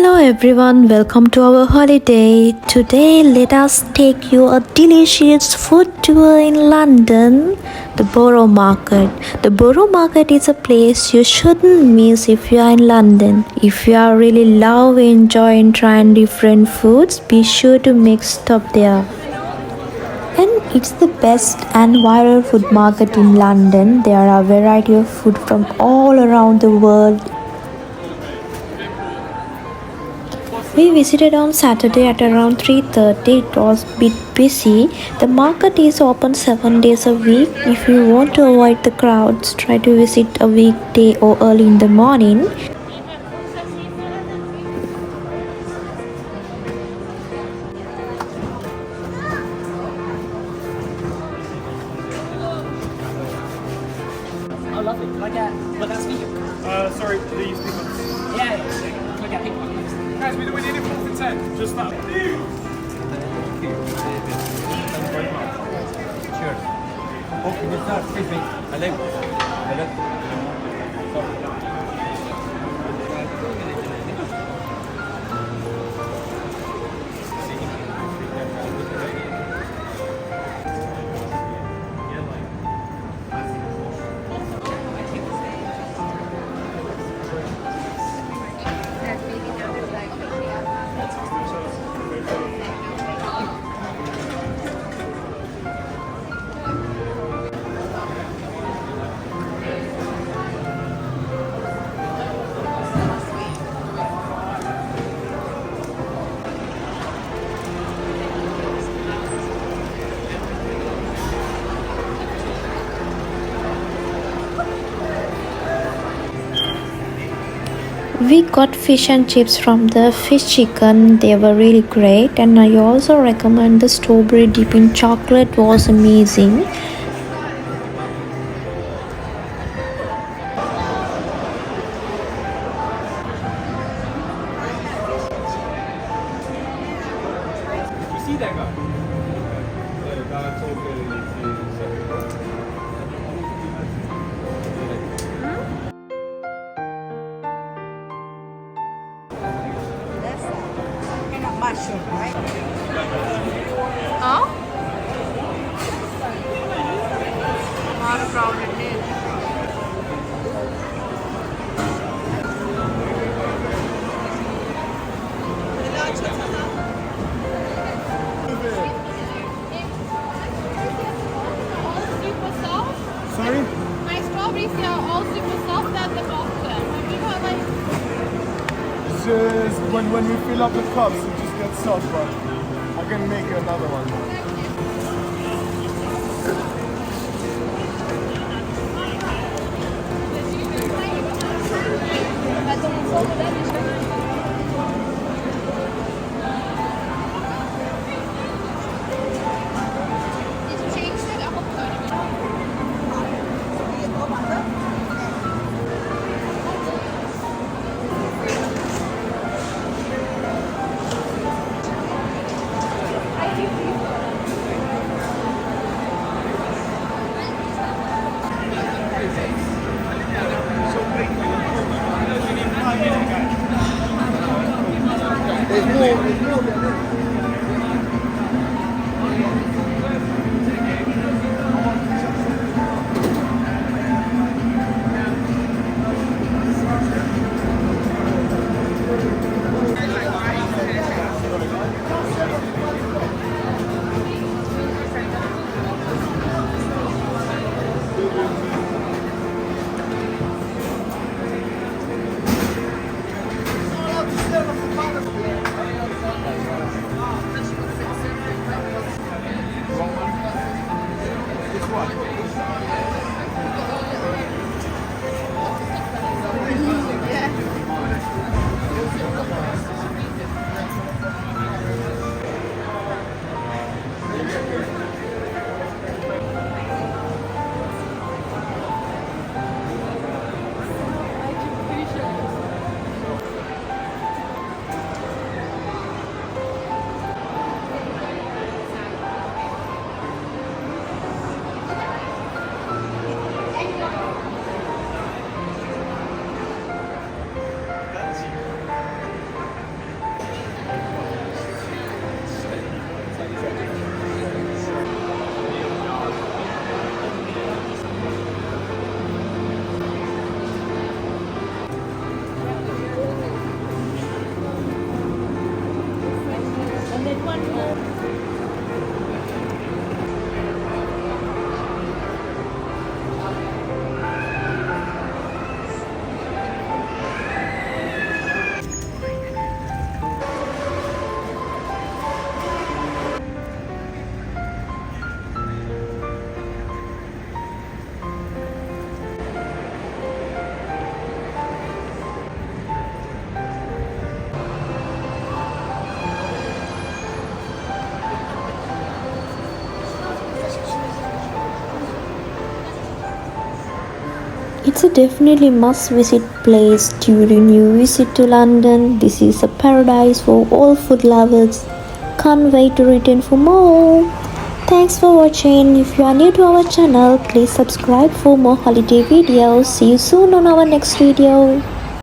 Hello everyone, welcome to our holiday. Today let us take you a delicious food tour in London, the Borough Market. The Borough Market is a place you shouldn't miss if you are in London. If you are really love, enjoy and trying different foods, be sure to make stop there. And it's the best and viral food market in London. There are a variety of food from all around the world. We visited on Saturday at around 3:30. It was a bit busy. The market is open 7 days a week. If you want to avoid the crowds, try to visit a weekday or early in the morning. Oh, lovely. Like that speaker? Sorry, these people. Yeah. Like a pink one. Guys, we need it 4 for 10. Just that. Thank you very much. Cheers. Oh, can you start? Excuse me. Hello. Hello. We got fish and chips from the fish chicken. They were really great, and I also recommend the strawberry dip in chocolate was amazing. You see that guy? That's okay. Mushroom, right? Huh? Not a crowded day. Sorry? My strawberries here are all super soft at the bottom. You know, like, Just when we fill up the cups, it just gets soft, but I can make another one. it's changed it up. one more. It's a definitely must visit place during your visit to London. This is a paradise for all food lovers. Can't wait to return for more. Thanks for watching. If you are new to our channel, please subscribe for more holiday videos. See you soon on our next video.